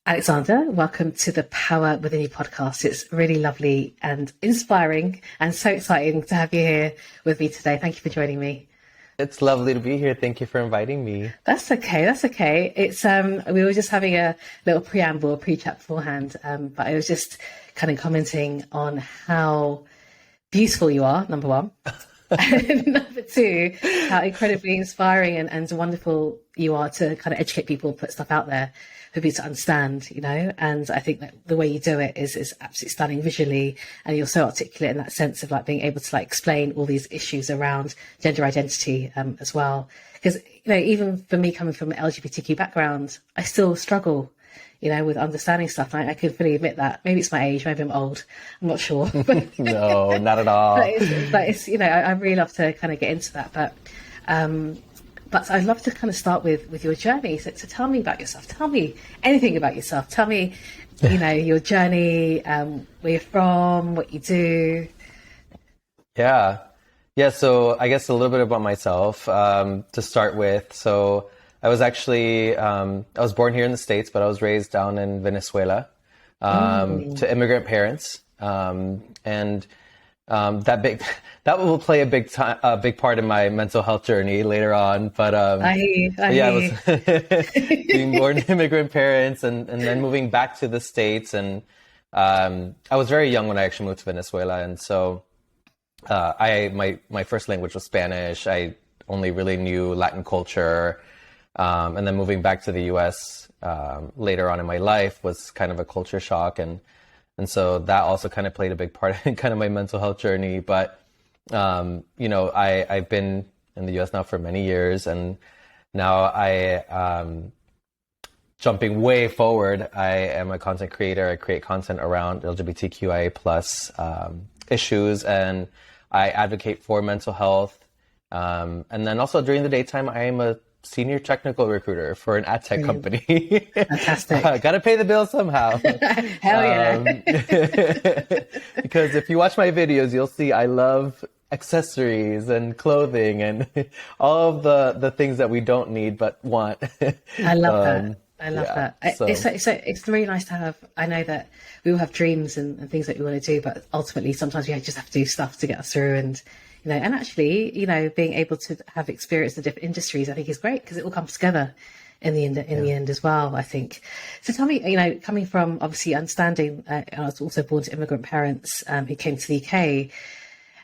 Alexander, welcome to the Power Within You podcast. It's really lovely and inspiring and so exciting to have you here with me today. Thank you for joining me. It's lovely to be here. Thank you for inviting me. That's okay. That's okay. It's we were just having a little preamble, pre-chat beforehand, but I was just kind of commenting on how beautiful you are, number one. And number two, how incredibly inspiring and wonderful you are to kind of educate people, put stuff out there for people to understand, and I think that the way you do it is absolutely stunning visually, and you're so articulate in that sense of like being able to like explain all these issues around gender identity as well. Because, even for me coming from an LGBTQ background, I still struggle, with understanding stuff. I can fully admit that. Maybe it's my age, maybe I'm old, I'm not sure. No, not at all. But it's I really love to kind of get into that. But I'd love to kind of start with your journey. So tell me about yourself. Tell me anything about yourself. Tell me, your journey, where you're from, what you do. Yeah. So I guess a little bit about myself to start with. So I was actually, I was born here in the States, but I was raised down in Venezuela to immigrant parents. That will play a big part in my mental health journey later on. But I was being born to immigrant parents and then moving back to the States. And I was very young when I actually moved to Venezuela. And so my first language was Spanish. I only really knew Latin culture. And then moving back to the US later on in my life was kind of a culture shock. And so that also kind of played a big part in kind of my mental health journey. But, I've been in the US now for many years, and now jumping way forward, I am a content creator. I create content around LGBTQIA plus issues, and I advocate for mental health. And then also during the daytime, I am a senior technical recruiter for an ad tech company. Fantastic. Gotta pay the bills somehow. Hell yeah. Because if you watch my videos, you'll see I love accessories and clothing and all of the things that we don't need but want. I love that. I love that. So. It's really nice to have. I know that we all have dreams and things that we want to do, but ultimately sometimes we just have to do stuff to get us through. And and actually, being able to have experience the different industries, I think is great because it all comes together in the end as well, I think. So tell me, coming from obviously understanding, I was also born to immigrant parents who came to the UK.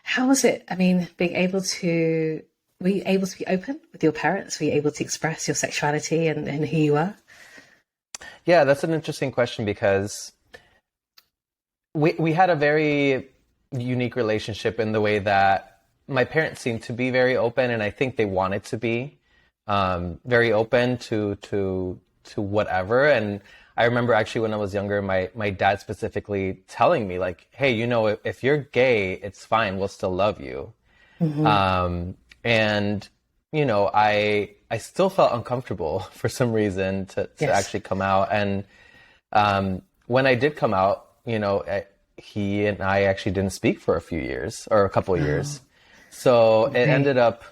How was it? I mean, were you able to be open with your parents? Were you able to express your sexuality and who you were? Yeah, that's an interesting question because we had a very unique relationship in the way that my parents seemed to be very open, and I think they wanted to be very open to whatever. And I remember actually when I was younger, my dad specifically telling me like, hey, if you're gay, it's fine. We'll still love you. Mm-hmm. I still felt uncomfortable for some reason to actually come out. And when I did come out, he and I actually didn't speak for a few years or a couple of years. So it ended up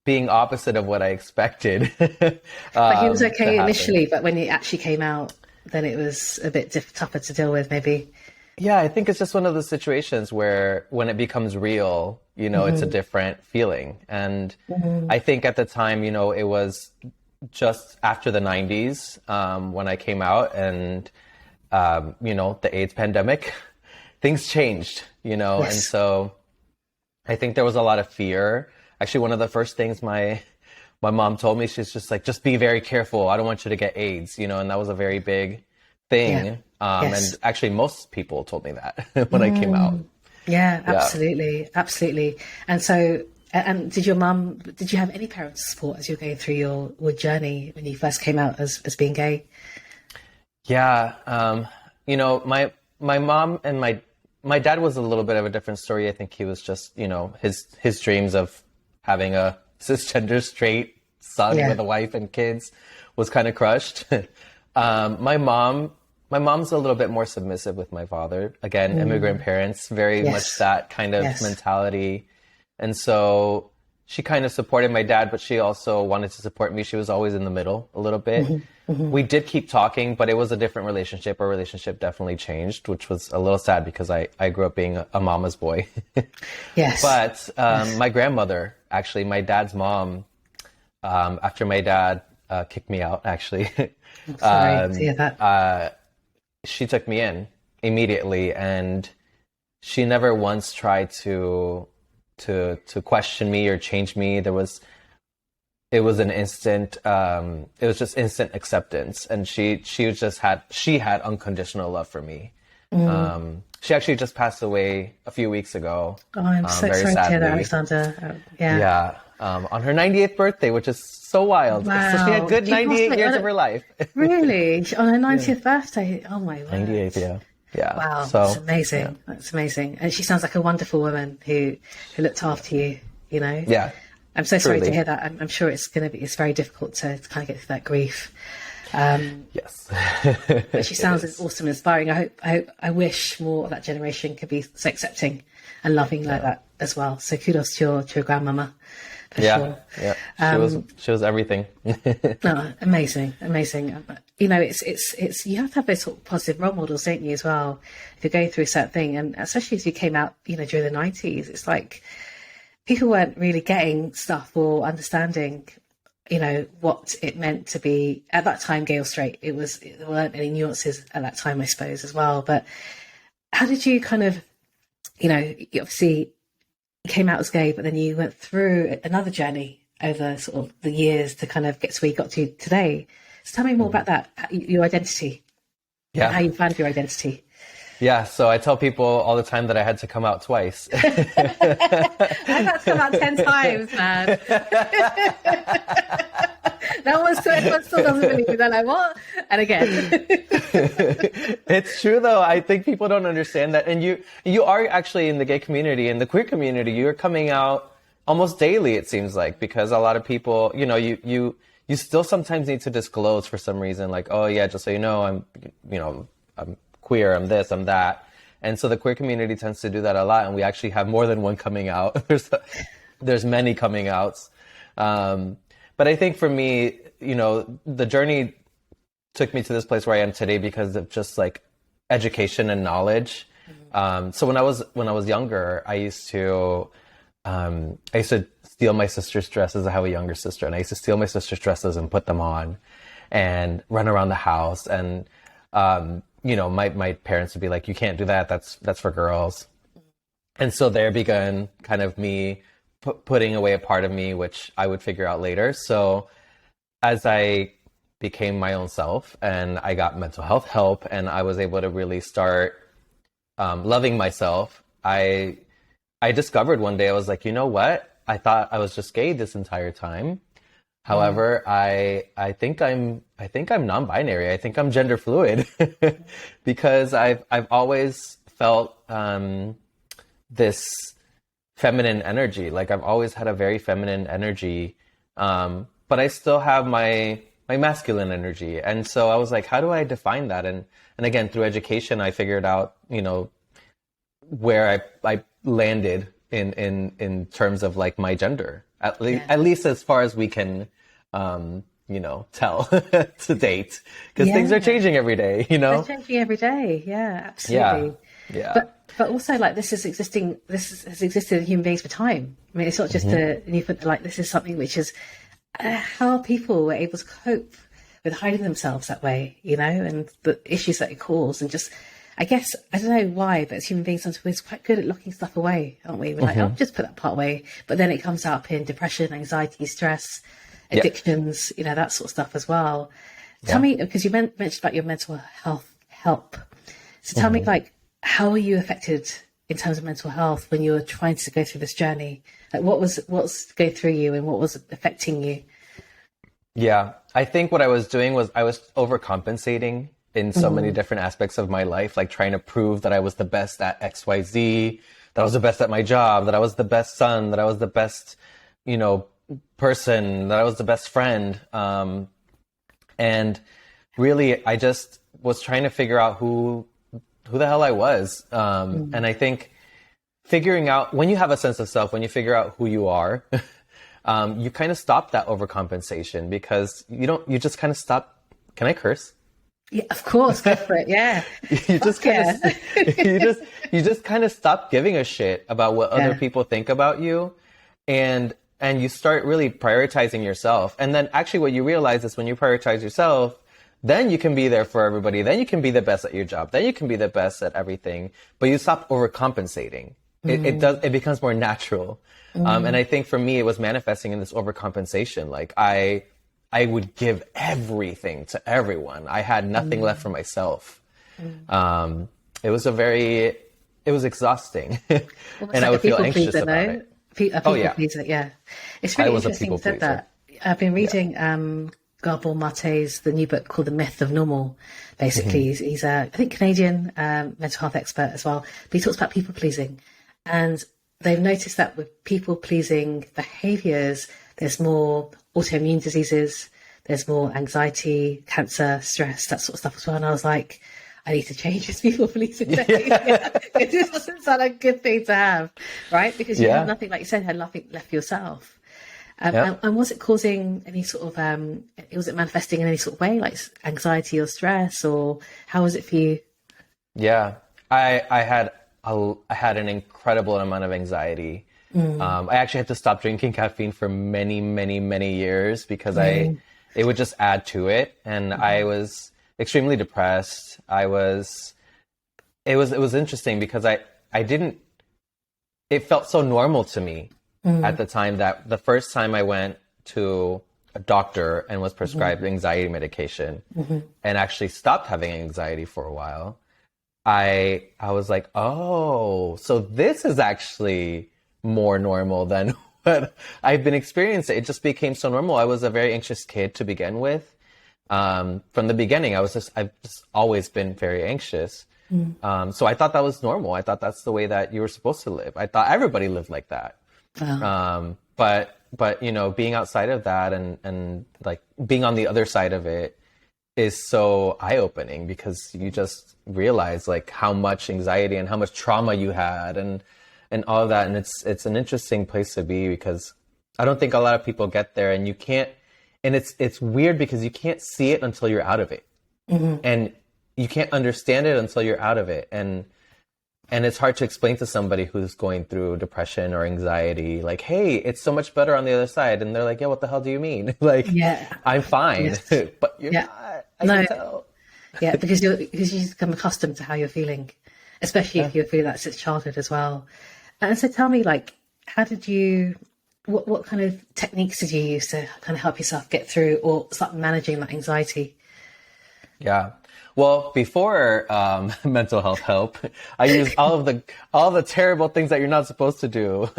being opposite of what I expected. But he was okay initially, but when he actually came out, then it was a bit tougher to deal with maybe. Yeah, I think it's just one of those situations where when it becomes real, it's a different feeling. And I think at the time, it was just after the 90s when I came out and, the AIDS pandemic, things changed, Yes. And so I think there was a lot of fear. Actually, one of the first things my mom told me, she's just like, just be very careful. I don't want you to get AIDS, and that was a very big thing. Yeah. And actually most people told me that when I came out. Yeah, absolutely. Absolutely. And so, and did you have any parents' support as you were going through your journey when you first came out as being gay? Yeah. My mom and my dad was a little bit of a different story. I think he was just, his dreams of having a cisgender straight son with a wife and kids was kind of crushed. My mom's a little bit more submissive with my father. Again, immigrant parents, very much that kind of mentality. And so she kind of supported my dad, but she also wanted to support me. She was always in the middle a little bit. We did keep talking, but it was a different relationship. Our relationship definitely changed, which was a little sad because I grew up being a mama's boy. Yes. But my grandmother, actually, my dad's mom, after my dad kicked me out, actually, I'm sorry to hear that. she took me in immediately, and she never once tried to question me or change me. It was an instant, it was just instant acceptance, and she had unconditional love for me. She actually just passed away a few weeks ago. Oh, I'm so very sorry to hear that, sadly. Alexander. Yeah. Yeah, on her 98th birthday, which is so wild. Wow. So she had good She 98 passed years away of her life. Really? On her 90th birthday? Oh my word. 98, yeah. Yeah. Wow, So, that's amazing. yeah. That's amazing. And she sounds like a wonderful woman who looked after you, you know? Yeah. I'm so sorry to Truly. hear that. I'm sure it's very difficult to kind of get through that grief. Yes. But she sounds awesome and inspiring. I wish more of that generation could be so accepting and loving like that as well. So kudos to your grandmama, for sure. Yeah. She was everything. No, amazing. You know, it's you have to have those sort of positive role models, don't you, as well, if you're going through a certain thing, and especially as you came out, you know, during the 90s, it's like people weren't really getting stuff or understanding, you know, what it meant to be at that time gay or straight. There weren't any nuances at that time, I suppose, as well. But how did you kind of, you know, you obviously came out as gay, but then you went through another journey over sort of the years to kind of get to where you got to today. So tell me more about that, your identity, and how you found your identity. Yeah, so I tell people all the time that I had to come out twice. I had to come out 10 times, man. Everyone still doesn't believe me. They're like, what? And again. It's true, though. I think people don't understand that. And you are actually in the gay community, in the queer community, you're coming out almost daily, it seems like, because a lot of people, you know, you still sometimes need to disclose for some reason, like, oh yeah, just so you know, I'm queer, I'm this, I'm that. And so the queer community tends to do that a lot, and we actually have more than one coming out. There's many coming outs. But I think for me, you know, the journey took me to this place where I am today because of just like education and knowledge. So when I was younger, I used to steal my sister's dresses. I have a younger sister, and I used to steal my sister's dresses and put them on and run around the house. And you know, my parents would be like, you can't do that. That's for girls. And so there began kind of me putting away a part of me, which I would figure out later. So as I became my own self and I got mental health help and I was able to really start loving myself, I discovered one day, I was like, you know what? I thought I was just gay this entire time. However, I think I'm non-binary. I think I'm gender fluid because I've always felt this feminine energy. Like I've always had a very feminine energy, but I still have my masculine energy. And so I was like, how do I define that? And again, through education, I figured out, you know, where I landed in terms of like my gender. At least as far as we can, you know, tell to date, because things are changing every day, you know? They're changing every day. Yeah, absolutely. Yeah. But also like this has existed in human beings for time. I mean, it's not just this is something which is how people were able to cope with hiding themselves that way, you know, and the issues that it caused, and just, I guess, I don't know why, but as human beings, sometimes we're quite good at locking stuff away, aren't we? We're like, oh, just put that part away. But then it comes up in depression, anxiety, stress, addictions, you know, that sort of stuff as well. Tell me, because you mentioned about your mental health help. So tell me, like, how were you affected in terms of mental health when you were trying to go through this journey? Like, what's going through you and what was affecting you? Yeah, I think what I was doing was I was overcompensating in so many different aspects of my life, like trying to prove that I was the best at XYZ, that I was the best at my job, that I was the best son, that I was the best, you know, person, that I was the best friend. And really, I just was trying to figure out who the hell I was. And I think figuring out, when you have a sense of self, when you figure out who you are, you kind of stop that overcompensation because you just kind of stop. Can I curse? Yeah, of course, go for it. Yeah. You just kind Yeah. of you just kind of stop giving a shit about what other Yeah. people think about you, and you start really prioritizing yourself. And then actually what you realize is when you prioritize yourself, then you can be there for everybody. Then you can be the best at your job. Then you can be the best at everything, but you stop overcompensating. It becomes more natural. And I think for me, it was manifesting in this overcompensation. Like I would give everything to everyone. I had nothing left for myself. It was it was exhausting. Almost And like I a would feel people anxious pleaser, about no? it. A Oh people yeah, pleaser, yeah. It's I really was a interesting people you said pleaser. that. I've been reading Gabor Mate's the new book called The Myth of Normal. Basically, he's a, I think, Canadian mental health expert as well. But he talks about people pleasing. And they've noticed that with people pleasing behaviors, there's more autoimmune diseases, there's more anxiety, cancer, stress, that sort of stuff as well. And I was like, I need to change this people pleasing behavior. This doesn't sound like a good thing to have, right? Because you have Yeah. nothing, like you said, had nothing left for yourself. Yep. And was it causing any sort of, was it manifesting in any sort of way, like anxiety or stress, or how was it for you? Yeah, I had an incredible amount of anxiety. I actually had to stop drinking caffeine for many, many, many years because it would just add to it, and I was extremely depressed. It was interesting because I didn't. It felt so normal to me at the time that the first time I went to a doctor and was prescribed anxiety medication and actually stopped having anxiety for a while. I was like, oh, so this is actually more normal than what I've been experiencing. It just became so normal. I was a very anxious kid to begin with. From the beginning, I've just always been very anxious. So I thought that was normal. I thought that's the way that you were supposed to live. I thought everybody lived like that. Wow. But you know, being outside of that and like being on the other side of it is so eye-opening because you just realize like how much anxiety and how much trauma you had and all of that. And it's an interesting place to be because I don't think a lot of people get there, and you can't, and it's weird because you can't see it until you're out of it. And you can't understand it until you're out of it. And it's hard to explain to somebody who's going through depression or anxiety, like, hey, it's so much better on the other side. And they're like, yeah, what the hell do you mean? Like, Yeah. I'm fine, Yes. but you're Yeah. not. I No. can tell. Yeah, because you just become accustomed to how you're feeling, especially if you're feeling that since childhood as well. And so tell me, like, how did you, what kind of techniques did you use to kind of help yourself get through or start managing that anxiety? Yeah. Well, before mental health help, I used all the terrible things that you're not supposed to do,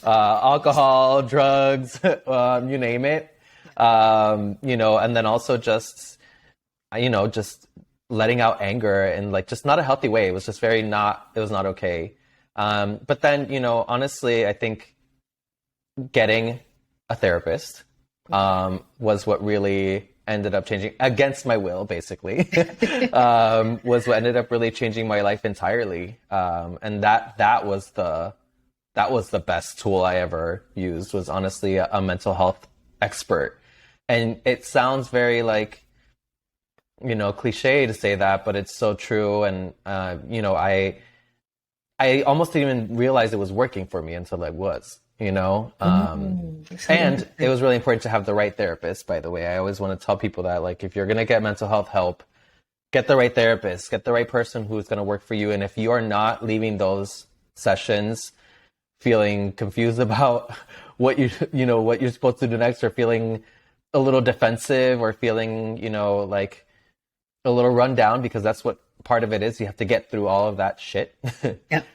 alcohol, drugs, you name it, you know, and then also just, you know, just letting out anger in like just not a healthy way. It was just it was not okay. But then, you know, honestly, I think getting a therapist was what really ended up changing, against my will, basically, was what ended up really changing my life entirely. And that was the best tool I ever used, was honestly a mental health expert. And it sounds very like, you know, cliche to say that, but it's so true. And, you know, I almost didn't even realize it was working for me until it was, you know? And it was really important to have the right therapist, by the way. I always want to tell people that, like, if you're going to get mental health help, get the right therapist, get the right person who's going to work for you. And if you are not leaving those sessions feeling confused about what what you're supposed to do next, or feeling a little defensive, or feeling, you know, like a little run down, because that's what part of it is. You have to get through all of that shit. Yep.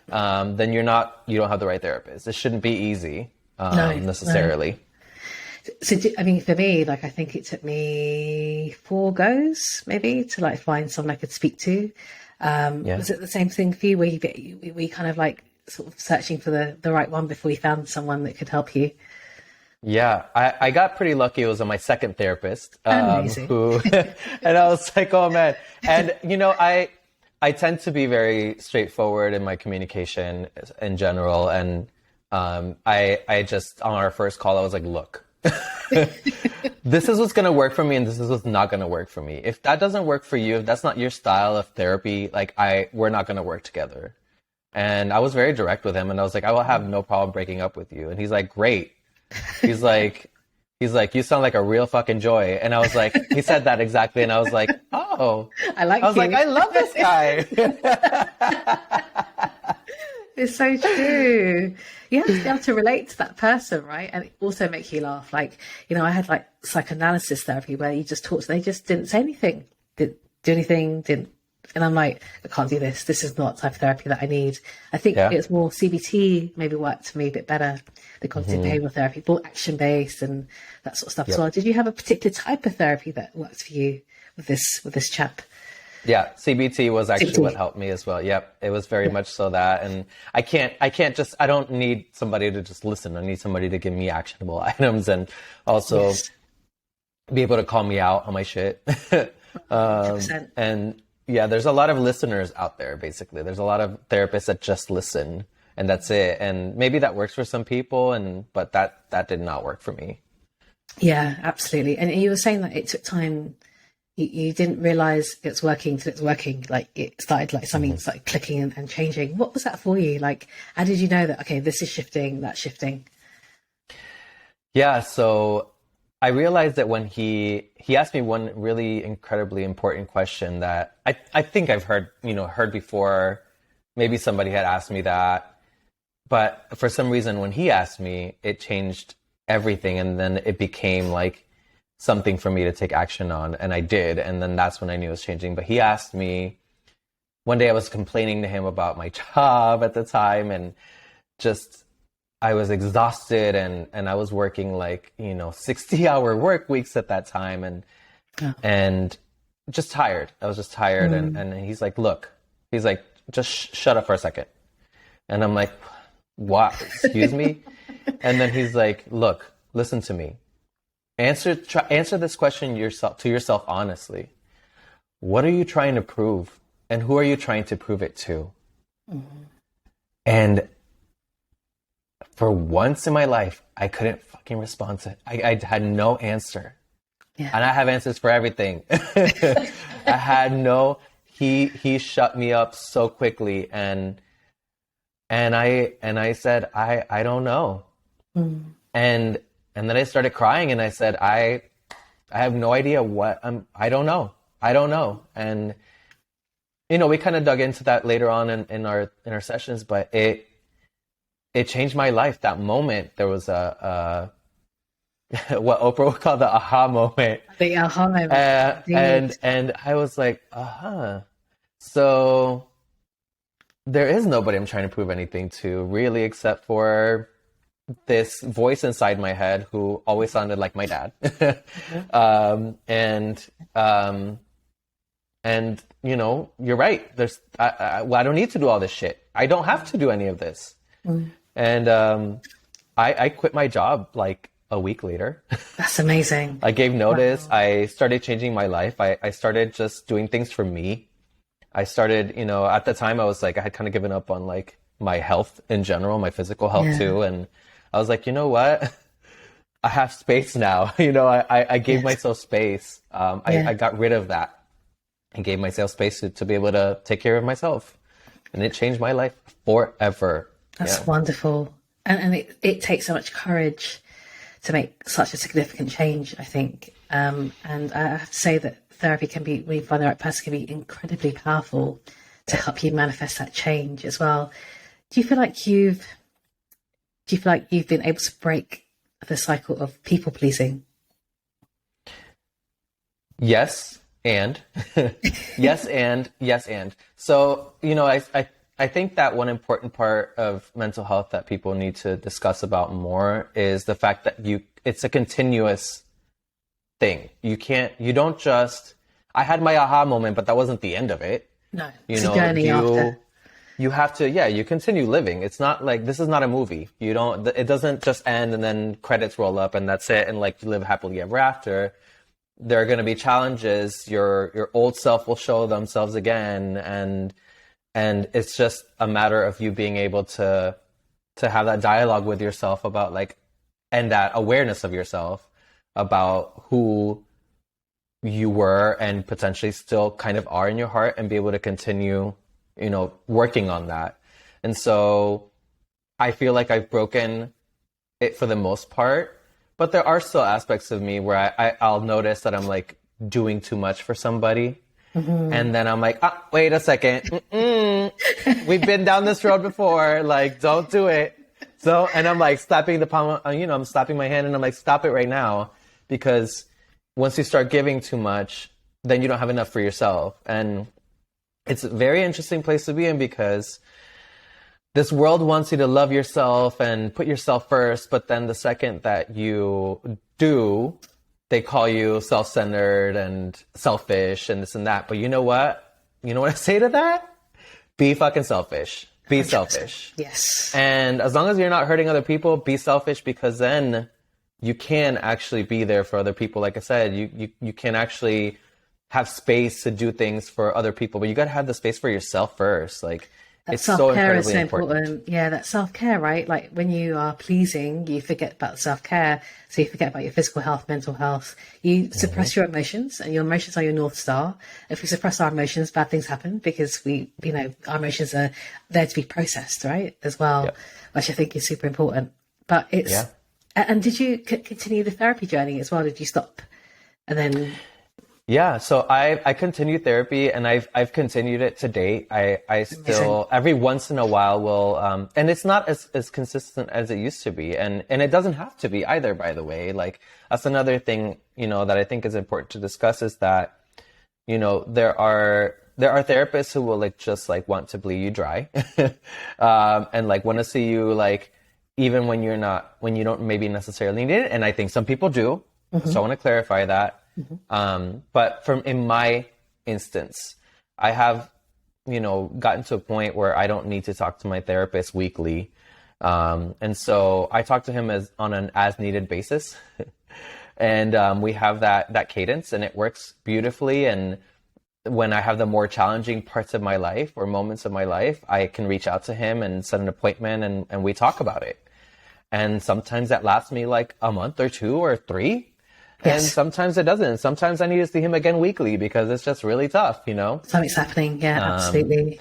Then you don't have the right therapist. It shouldn't be easy necessarily. No. So, I mean, for me, like, I think it took me 4 goes maybe to like find someone I could speak to. Was it the same thing for you, where we kind of like sort of searching for the right one before you found someone that could help you? Yeah, I got pretty lucky. It was my second therapist, Amazing. and I was like, oh man. And, you know, I tend to be very straightforward in my communication in general. And I just, on our first call, I was like, look, this is what's going to work for me and this is what's not going to work for me. If that doesn't work for you, if that's not your style of therapy, like we're not going to work together. And I was very direct with him and I was like, I will have no problem breaking up with you. And he's like, great. He's like, you sound like a real fucking joy. And I was like, he said that exactly. And I was like, oh, I was like, I love this guy. It's so true. You have to be able to relate to that person, right? And it also makes you laugh. Like, I had like psychoanalysis therapy where you just talked, they just didn't say anything, didn't do anything, didn't. And I'm like, I can't do this. This is not the type of therapy that I need. I think it's more CBT maybe worked for me a bit better, the cognitive behavioral therapy, more action-based and that sort of stuff as well. Did you have a particular type of therapy that worked for you with this chap? Yeah, CBT was actually what helped me as well. Yep, it was very much so that. And I don't need somebody to just listen. I need somebody to give me actionable items and also be able to call me out on my shit. And yeah, there's a lot of listeners out there, basically. There's a lot of therapists that just listen and that's it. And maybe that works for some people, but that did not work for me. Yeah, absolutely. And you were saying that it took time. You didn't realize it's working till it's working. Like it started, like something started clicking and changing. What was that for you? Like, how did you know that, okay, this is shifting, that's shifting? Yeah. So I realized that when he asked me one really incredibly important question that I think I've heard before. Maybe somebody had asked me that, but for some reason when he asked me, it changed everything. And then it became like something for me to take action on. And I did. And then that's when I knew it was changing. But he asked me, one day I was complaining to him about my job at the time and just, I was exhausted and I was working like, 60-hour work weeks at that time and just tired. I was just tired. And he's like, look, just shut up for a second. And I'm like, what? Excuse me? And then he's like, look, listen to me. Answer this question to yourself honestly. What are you trying to prove? And who are you trying to prove it to? And for once in my life, I couldn't fucking respond to it. I had no answer. Yeah. And I have answers for everything. He shut me up so quickly and I said, I don't know. And then I started crying and I said, I have no idea I don't know. And, we kind of dug into that later on in our sessions, but it changed my life. That moment, there was what Oprah would call the aha moment. The aha moment. And I was like, so there is nobody I'm trying to prove anything to really, except for this voice inside my head who always sounded like my dad. And you're right. I don't need to do all this shit. I don't have to do any of this. And I quit my job like a week later. That's amazing. I gave notice. Wow. I started changing my life. I started just doing things for me. I started, at the time I was like, I had kind of given up on like my health in general, my physical health too. And I was like, you know what? I have space now. I gave myself space. I got rid of that and gave myself space to be able to take care of myself. And it changed my life forever. That's wonderful. And it takes so much courage to make such a significant change, I think. And I have to say that therapy when you find the right person, can be incredibly powerful to help you manifest that change as well. Do you feel like you've been able to break the cycle of people pleasing? Yes, and yes, and. So, I think that one important part of mental health that people need to discuss about more is the fact that it's a continuous thing. You don't just, I had my aha moment, but that wasn't the end of it. No, it's a journey after. You have to, you continue living. It's not like, this is not a movie. It doesn't just end and then credits roll up and that's it. And like you live happily ever after. There are going to be challenges. Your old self will show themselves again. And it's just a matter of you being able to to have that dialogue with yourself about like, and that awareness of yourself about who you were and potentially still kind of are in your heart, and be able to continue, you know, working on that. And so I feel like I've broken it for the most part, but there are still aspects of me where I'll notice that I'm like doing too much for somebody. And then I'm like, wait a second. We've been down this road before. Like, don't do it. So, and I'm like slapping the palm, I'm slapping my hand and I'm like, stop it right now. Because once you start giving too much, then you don't have enough for yourself. And it's a very interesting place to be in, because this world wants you to love yourself and put yourself first. But then the second that you do, they call you self-centered and selfish and this and that. But you know what? You know what I say to that? Be fucking selfish. Be selfish. Yes. And as long as you're not hurting other people, be selfish, because then you can actually be there for other people. Like I said, you can actually have space to do things for other people, but you got to have the space for yourself first. Like, that it's so self-care incredibly is so important. Yeah, that self-care, right? Like when you are pleasing, you forget about self-care. So you forget about your physical health, mental health. You suppress your emotions, and your emotions are your North Star. If we suppress our emotions, bad things happen, because our emotions are there to be processed, right? As well, Yep. which I think is super important. But it's, and did you continue the therapy journey as well? Did you stop? And then... Yeah, so I continue therapy, and I've continued it to date. I still every once in a while will and it's not as consistent as it used to be, and it doesn't have to be either, by the way. Like, that's another thing, that I think is important to discuss, is that, there are therapists who will like just like want to bleed you dry and like want to see you like even when you don't maybe necessarily need it, and I think some people do. So I want to clarify that. But in my instance, I have, gotten to a point where I don't need to talk to my therapist weekly. And so I talk to him on an as needed basis. And we have that cadence, and it works beautifully. And when I have the more challenging parts of my life or moments of my life, I can reach out to him and set an appointment, and we talk about it. And sometimes that lasts me like a month or 2 or 3. Yes. And sometimes it doesn't. Sometimes I need to see him again weekly, because it's just really tough, Something's happening. Yeah, absolutely.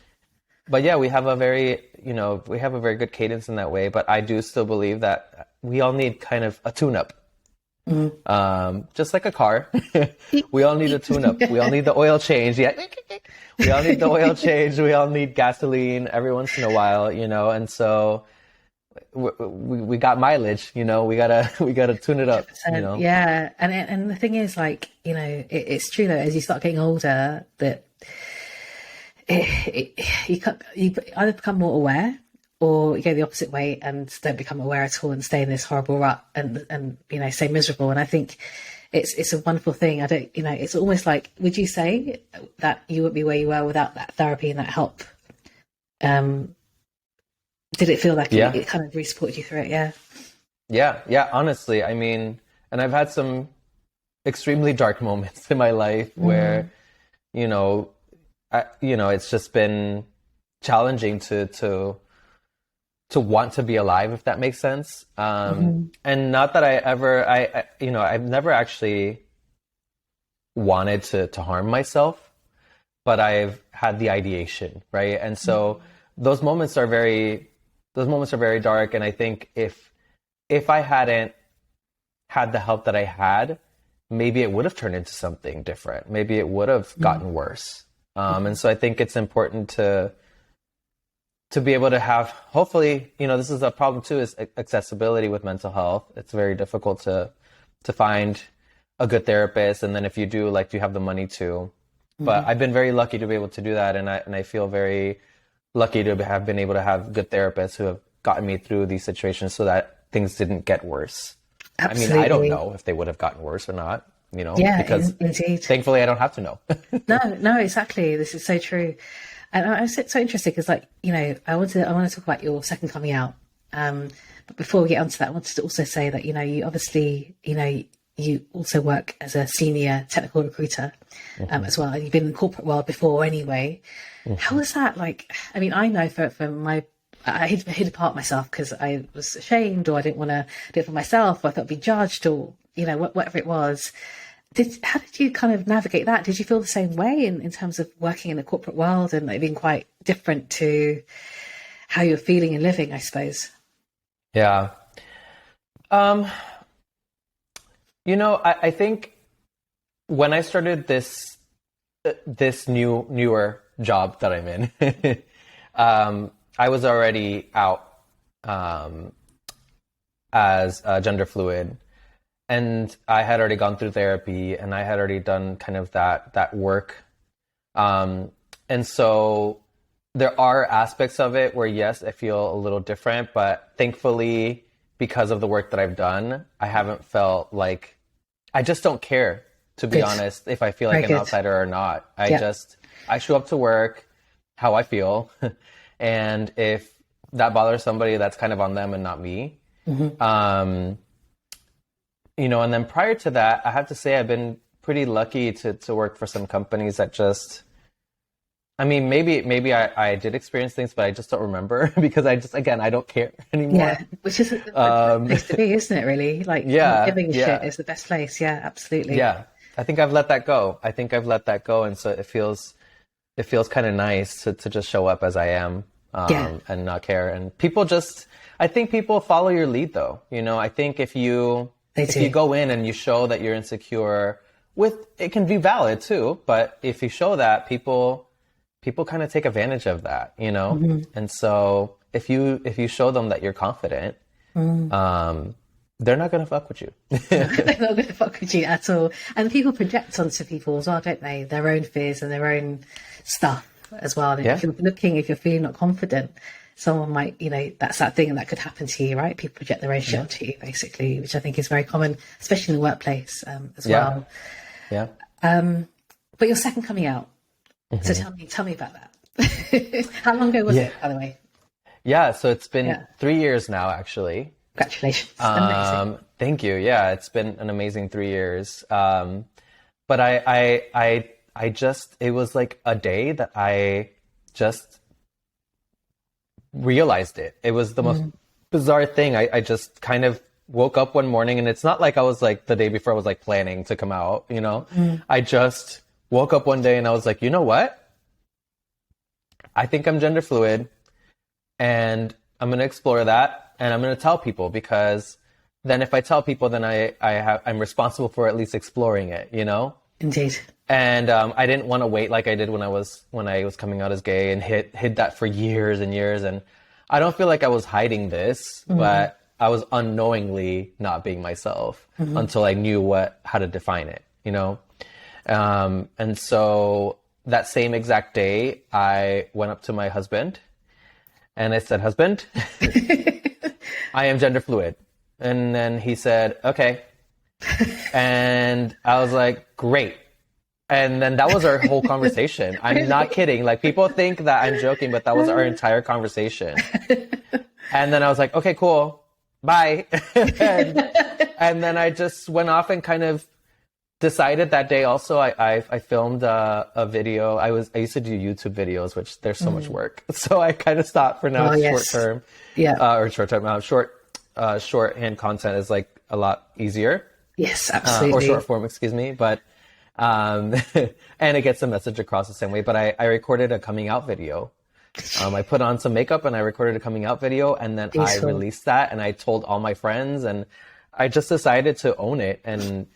But yeah, we have a very good cadence in that way. But I do still believe that we all need kind of a tune-up. Just like a car. We all need a tune-up. We all need the oil change. Yeah. We all need the oil change. We all need gasoline every once in a while, and so we got mileage, we gotta tune it up, Yeah, and the thing is, like, it's true that as you start getting older, that you either become more aware, or you go the opposite way and don't become aware at all and stay in this horrible rut and stay miserable. And I think it's a wonderful thing. It's almost like, would you say that you wouldn't be where you were without that therapy and that help? Did it feel like it kind of really supported you through it? Yeah. Yeah. Honestly, I mean, and I've had some extremely dark moments in my life where, it's just been challenging to want to be alive, if that makes sense. And not that I've never actually wanted to harm myself, but I've had the ideation, right? And so those moments are very dark. And I think if I hadn't had the help that I had, maybe it would have turned into something different. Maybe it would have gotten worse. And so I think it's important to be able to have, hopefully, this is a problem too, is accessibility with mental health. It's very difficult to find a good therapist. And then if you do, like, you have the money to, but I've been very lucky to be able to do that. And I feel very lucky to have been able to have good therapists who have gotten me through these situations so that things didn't get worse. Absolutely. I mean, I don't know if they would have gotten worse or not, Yeah, because indeed. Thankfully I don't have to know. No, exactly. This is so true. And I was so interested because, like, I want to talk about your second coming out. But before we get onto that, I wanted to also say that, you obviously, you also work as a senior technical recruiter as well. And you've been in the corporate world before anyway. How was that? Like, I mean, I know for my I hid apart myself because I was ashamed, or I didn't want to do it for myself, or I thought I'd be judged, or whatever it was. How did you kind of navigate that? Did you feel the same way in terms of working in the corporate world and like being quite different to how you're feeling and living, I suppose? Yeah. I think when I started this newer job that I'm in, I was already out as gender fluid, and I had already gone through therapy, and I had already done kind of that work, and so there are aspects of it where yes, I feel a little different, but thankfully, because of the work that I've done, I haven't felt like I just don't care, to be honest, if I feel like an outsider or not. I show up to work how I feel. And if that bothers somebody, that's kind of on them and not me. And then prior to that, I have to say I've been pretty lucky to work for some companies that just, I mean, maybe I did experience things, but I just don't remember because I don't care anymore. Yeah, which is the place to be, isn't it, really? Like, not giving a shit is the best place. Yeah, absolutely. Yeah, I think I've let that go. And so it feels kind of nice to just show up as I am and not care. And I think people follow your lead, though. I think if you go in and you show that you're insecure, it can be valid too, but if you show that, people kind of take advantage of that, And so if you show them that you're confident, they're not going to fuck with you. They're not going to fuck with you at all. And people project onto people as well, don't they? Their own fears and their own stuff as well. And if you're feeling not confident, someone might, that's that thing that could happen to you, right? People project their own shit onto you, basically, which I think is very common, especially in the workplace as well. Yeah. But your second coming out. So tell me about that. How long ago was it, by the way? Yeah, so it's been 3 years now, actually. Congratulations. Amazing. Thank you. Yeah, it's been an amazing 3 years. But I just, it was like a day that I just realized it. It was the most bizarre thing. I just kind of woke up one morning, and it's not like I was like the day before I was like planning to come out, I just woke up one day and I was like, you know what? I think I'm gender fluid, and I'm going to explore that, and I'm going to tell people, because then if I tell people, then I'm responsible for at least exploring it, Indeed. And I didn't want to wait like I did when I was coming out as gay, and hid that for years and years. And I don't feel like I was hiding this, but I was unknowingly not being myself until I knew how to define it, And so that same exact day, I went up to my husband and I said, "Husband, I am gender fluid." And then he said, "Okay." And I was like, "Great." And then that was our whole conversation. I'm not kidding. Like, people think that I'm joking, but that was our entire conversation. And then I was like, "Okay, cool. Bye." and then I just went off and kind of decided that day also, I filmed a video. I used to do YouTube videos, which there's so much work. So I kind of stopped for now. Short term. Or short term, shorthand content is like a lot easier. Yes, absolutely. Or short form, excuse me. But, and it gets the message across the same way. But I recorded a coming out video. I put on some makeup and I recorded a coming out video, and then I released that, and I told all my friends, and I just decided to own it. And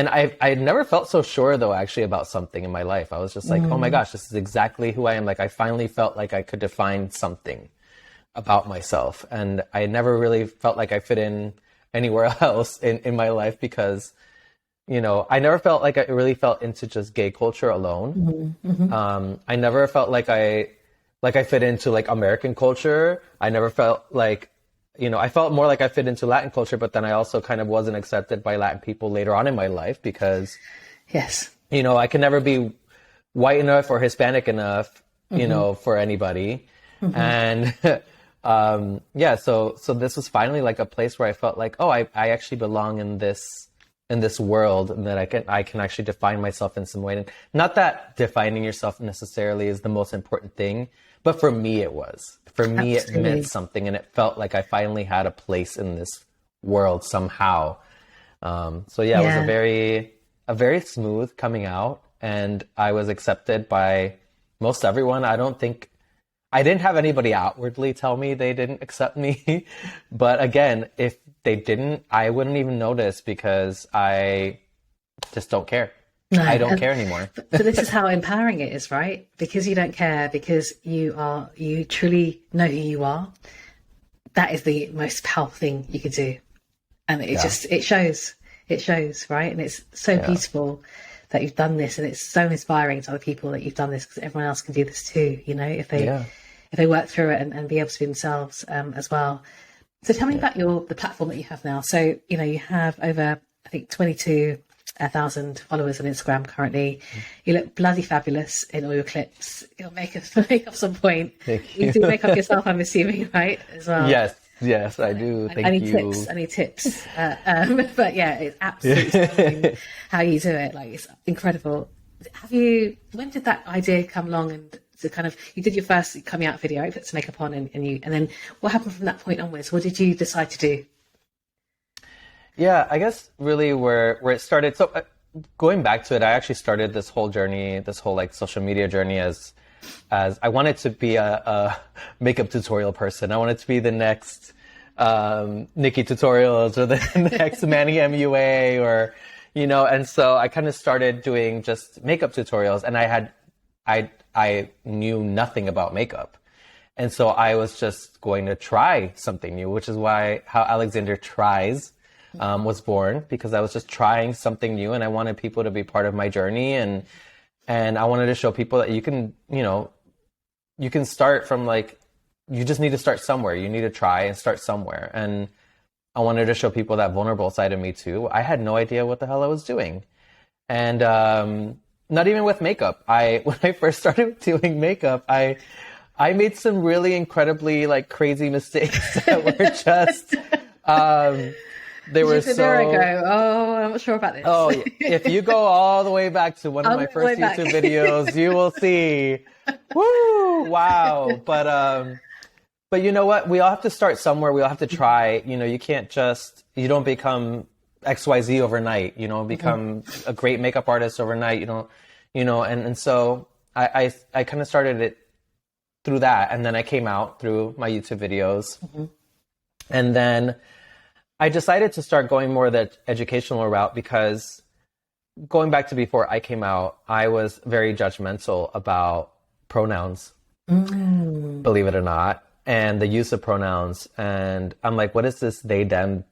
I never felt so sure, though, actually, about something in my life. I was just like, oh my gosh, this is exactly who I am. Like, I finally felt like I could define something about myself. And I never really felt like I fit in anywhere else in my life, because, I never felt like I really felt into just gay culture alone. I never felt like I fit into like American culture. I never felt like, I felt more like I fit into Latin culture, but then I also kind of wasn't accepted by Latin people later on in my life, because, I can never be white enough or Hispanic enough, for anybody. And, so this was finally like a place where I felt like, oh, I actually belong in this in this world, and that I can actually define myself in some way. And not that defining yourself necessarily is the most important thing, but for me it was. For me it meant something, and it felt like I finally had a place in this world somehow. So yeah, it was a very smooth coming out, and I was accepted by most everyone. I didn't have anybody outwardly tell me they didn't accept me. But again, if they didn't, I wouldn't even notice because I just don't care. No, I don't care anymore. But this is how empowering it is, right? Because you don't care, because you truly know who you are. That is the most powerful thing you could do. And it shows, right? And it's so beautiful that you've done this, and it's so inspiring to other people that you've done this, because everyone else can do this too, you know, if they work through it and be able to be themselves as well. So tell me about the platform that you have now. So, you know, you have over, I think, 22,000 followers on Instagram currently. You look bloody fabulous in all your clips. Your makeup's on point. Thank you. You do makeup yourself, I'm assuming, right? As well. Yes, I do. Thank you. I need tips. But yeah, it's absolutely stunning how you do it. Like, it's incredible. When did that idea come along, and to kind of, you did your first coming out video, put some makeup on, and then what happened from that point onwards? What did you decide to do? Yeah, I guess really where it started. So going back to it, I actually started this whole journey, this whole like social media journey as I wanted to be a makeup tutorial person. I wanted to be the next Nikki Tutorials or the next Manny MUA, or, you know, and so I kind of started doing just makeup tutorials, and I knew nothing about makeup. And so I was just going to try something new, which is how Alexander Tries was born, because I was just trying something new, and I wanted people to be part of my journey, and I wanted to show people that you can, you know, you can start from, like, you just need to start somewhere. You need to try and start somewhere. And I wanted to show people that vulnerable side of me too. I had no idea what the hell I was doing. And not even with makeup. When I first started doing makeup, I made some really incredibly, like, crazy mistakes that were just they were so. I'm not sure about this. Oh, if you go all the way back to one of my first YouTube videos, you will see. Woo! Wow. But you know what? We all have to start somewhere. We all have to try. You know, you don't become XYZ overnight. You don't become a great makeup artist overnight. You don't, you know. And so I kind of started it through that, and then I came out through my YouTube videos, and then I decided to start going more the educational route, because going back to before I came out, I was very judgmental about pronouns, believe it or not, and the use of pronouns. And I'm like, what is this they, them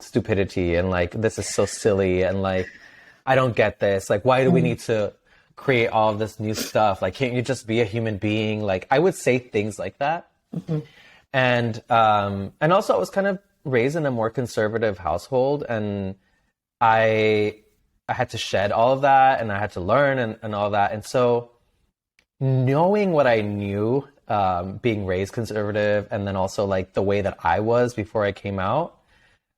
stupidity? And like, this is so silly. And like, I don't get this. Like, why do we need to create all of this new stuff? Like, can't you just be a human being? Like, I would say things like that. And also I was kind of raised in a more conservative household, and I had to shed all of that, and I had to learn and all that. And so knowing what I knew, being raised conservative, and then also like the way that I was before I came out,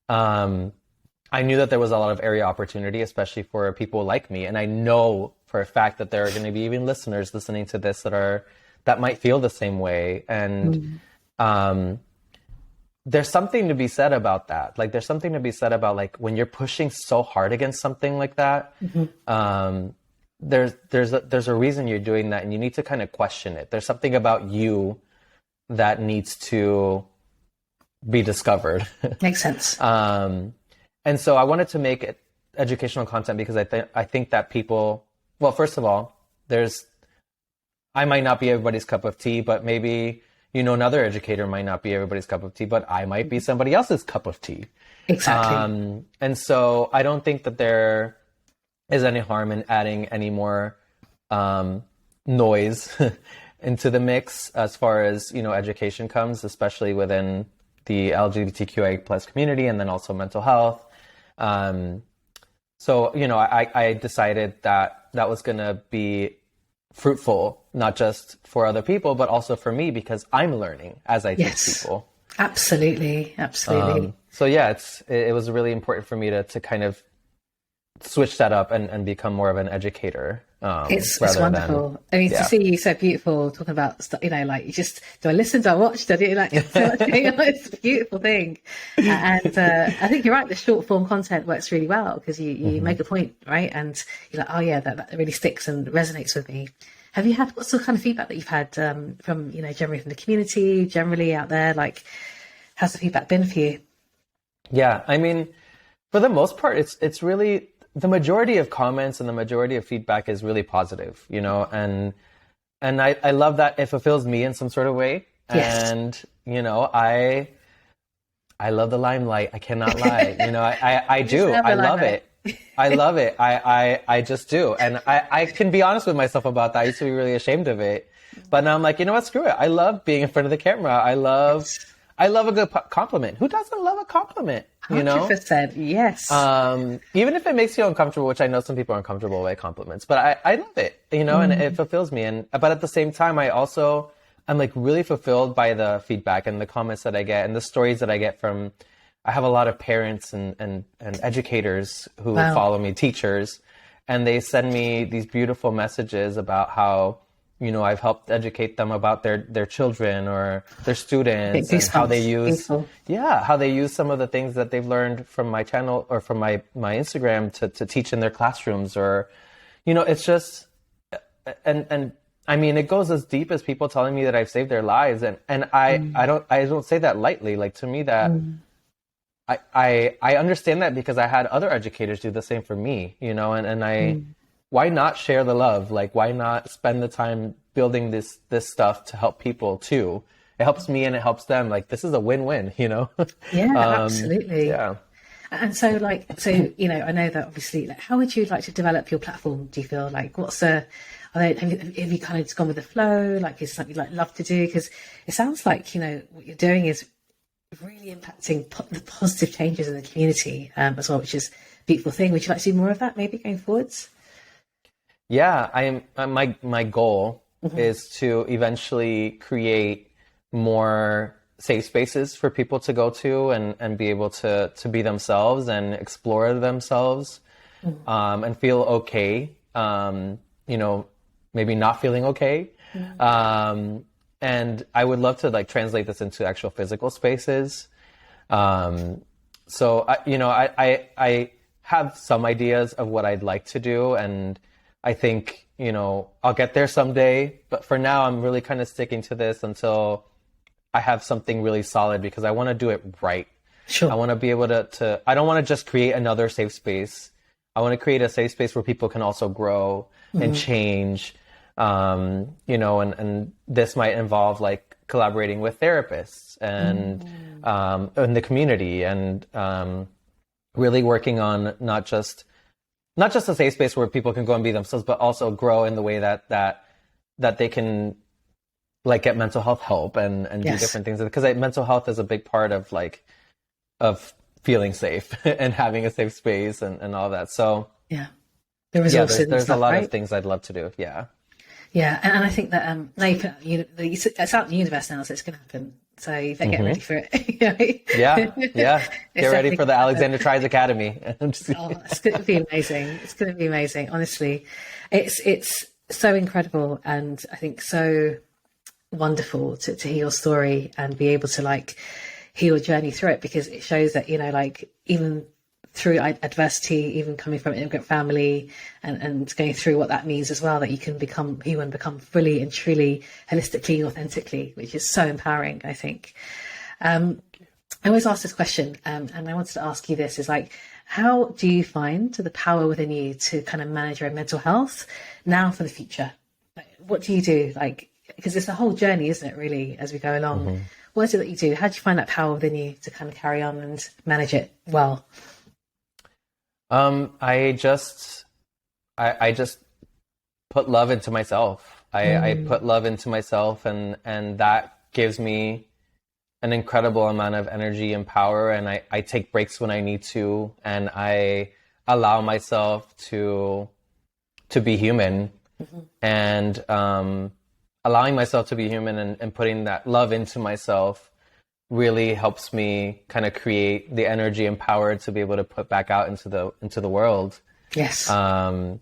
I knew that there was a lot of area opportunity, especially for people like me. And I know for a fact that there are going to be even listeners listening to this that might feel the same way. And there's something to be said about that. Like, there's something to be said about, like, when you're pushing so hard against something like that, there's a reason you're doing that, and you need to kind of question it. There's something about you that needs to be discovered. Makes sense. And so I wanted to make it educational content, because I think that people, well, first of all, I might not be everybody's cup of tea, but maybe, you know, another educator might not be everybody's cup of tea, but I might be somebody else's cup of tea. Exactly. And so I don't think that there is any harm in adding any more noise into the mix as far as, you know, education comes, especially within the LGBTQIA plus community, and then also mental health. So, you know, I decided that was going to be fruitful, not just for other people, but also for me, because I'm learning as I teach people. Absolutely. So yeah, it was really important for me to kind of switch that up and become more of an educator. It's Rather wonderful. than, I mean, to yeah. see you so beautiful talking about stuff, you know, like you just, do I listen? Do I watch? Do I do like, so much going on? It's a beautiful thing. And I think you're right. The short form content works really well because you make a point, right? And you're like, oh yeah, that really sticks and resonates with me. Have you had, what's the kind of feedback that you've had from, you know, generally from the community, generally out there? Like, how's the feedback been for you? Yeah, I mean, for the most part, it's really the majority of comments and the majority of feedback is really positive, you know, and I love that it fulfills me in some sort of way. Yes. And, you know, I love the limelight. I cannot lie. You know, I You do. deserve I the love limelight. it. I love it. I just do. And I can be honest with myself about that. I used to be really ashamed of it. But now I'm like, you know what? Screw it. I love being in front of the camera. I love a good compliment. Who doesn't love a compliment? You know? 100%. Yes. Even if it makes you uncomfortable, which I know some people are uncomfortable with compliments, but I love it, you know, and it fulfills me. But at the same time, I'm like really fulfilled by the feedback and the comments that I get and the stories that I get from, I have a lot of parents and educators who Wow. follow me, teachers, and they send me these beautiful messages about how, you know, I've helped educate them about their children or their students and how they Goosebumps. use, Beautiful. yeah, how they use some of the things that they've learned from my channel or from my Instagram to teach in their classrooms or, you know, it's just, and I mean, it goes as deep as people telling me that I've saved their lives. And I don't say that lightly. Like to me that I understand that because I had other educators do the same for me, you know, why not share the love? Like, why not spend the time building this stuff to help people too? It helps me and it helps them. Like, this is a win-win, you know? Yeah, absolutely. Yeah. And so, you know, I know that obviously, like, how would you like to develop your platform? Do you feel like have you kind of just gone with the flow? Like, is it something you'd like love to do? Because it sounds like, you know, what you're doing is really impacting the positive changes in the community as well, which is a beautiful thing. Would you like to do more of that maybe going forwards? Yeah, my goal is to eventually create more safe spaces for people to go to and be able to be themselves and explore themselves and feel okay. You know, maybe not feeling okay. And I would love to like translate this into actual physical spaces. So I have some ideas of what I'd like to do, and I think, you know, I'll get there someday. But for now, I'm really kind of sticking to this until I have something really solid because I want to do it right. Sure. I want to be able to I don't want to just create another safe space. I want to create a safe space where people can also grow and change. You know, and this might involve like collaborating with therapists and in the community and really working on not just a safe space where people can go and be themselves, but also grow in the way that they can like get mental health help and do different things. Because mental health is a big part of of feeling safe and having a safe space and all that. So yeah, the resources. There's a lot of things I'd love to do. Yeah. Yeah, and I think that now it's out in the universe now, so it's going to happen. So you better get ready for it. Yeah. Get ready for the Alexander Tries Academy. It's going to be amazing. It's going to be amazing. Honestly, it's so incredible, and I think so wonderful to hear your story and be able to like hear your journey through it, because it shows that, you know, like even through adversity, even coming from an immigrant family and going through what that means as well, that you can become human, become fully and truly, holistically and authentically, which is so empowering, I think. I always ask this question, and I wanted to ask you this, is like, how do you find the power within you to kind of manage your own mental health now for the future? Like, what do you do? Like, because it's a whole journey, isn't it, really, as we go along? What is it that you do? How do you find that power within you to kind of carry on and manage it well? I just put love into myself. I put love into myself, and that gives me an incredible amount of energy and power. And I take breaks when I need to, and I allow myself to be human. And allowing myself to be human and putting that love into myself really helps me kind of create the energy and power to be able to put back out into the world. Yes. And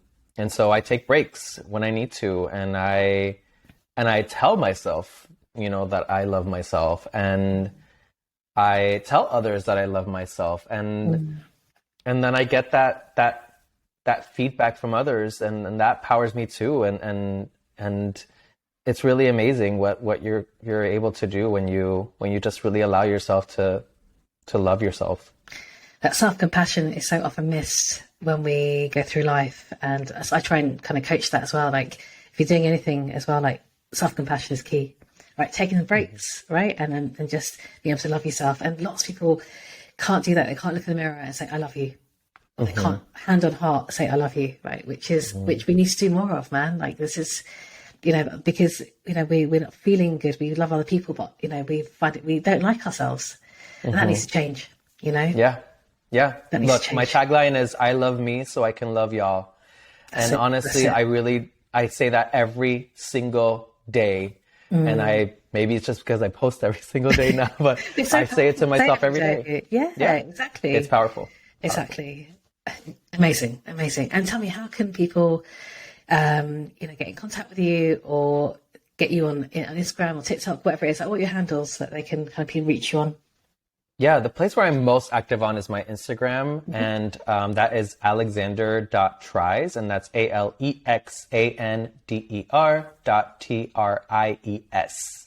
so I take breaks when I need to, and I tell myself, that I love myself, and I tell others that I love myself, and then I get that feedback from others, and that powers me too, and it's really amazing what you're able to do when you just really allow yourself to love yourself. That self-compassion is so often missed when we go through life, and I try and kind of coach that as well. Like if you're doing anything as well, like self-compassion is key, right? Taking the breaks, right? And just being able to love yourself. And lots of people can't do that. They can't look in the mirror and say, I love you. They can't hand on heart say, I love you, right? Which we need to do more of, man. Like this is, because, we're not feeling good. We love other people, but, we find it, we don't like ourselves, and that needs to change, Yeah. Look, my tagline is, I love me so I can love y'all. And honestly, I say that every single day. And maybe it's just because I post every single day now, but I say it to myself every day. Yeah, exactly. It's powerful. Exactly. Amazing. And tell me, how can people, get in contact with you or get you on Instagram or TikTok, whatever it is? Like, what are your handles that they can kind of reach you on? Yeah, the place where I'm most active on is my Instagram, and that is alexander.tries, and that's ALEXANDER.TRIES.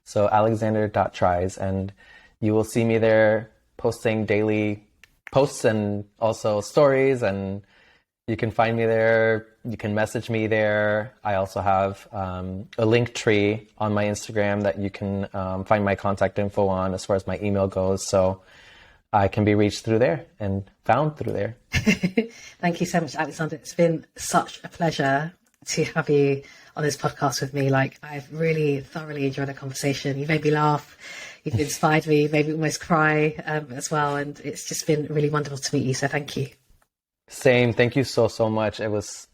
So alexander.tries, and you will see me there posting daily posts and also stories, and you can find me there. You can message me there. I also have a link tree on my Instagram that you can find my contact info on as far as my email goes. So I can be reached through there and found through there. Thank you so much, Alexander. It's been such a pleasure to have you on this podcast with me. Like, I've really thoroughly enjoyed the conversation. You made me laugh. You've inspired me, made me almost cry as well. And it's just been really wonderful to meet you. So thank you. Same. Thank you so much. This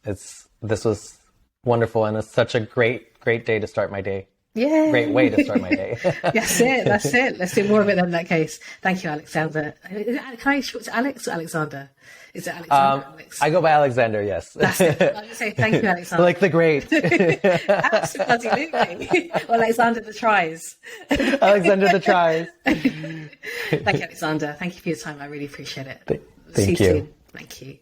was wonderful, and it's such a great day to start my day. Yeah. Great way to start my day. That's it. Let's do more of it then in that case. Thank you, Alexander. Can I short to Alex or Alexander? Is it Alexander? Alex? I go by Alexander, yes. That's it. I would say thank you, Alexander. Like the great. Absolutely. Or Alexander the Tries. Alexander the Tries. Thank you, Alexander. Thank you for your time. I really appreciate it. Thank you. See you soon. Thank you.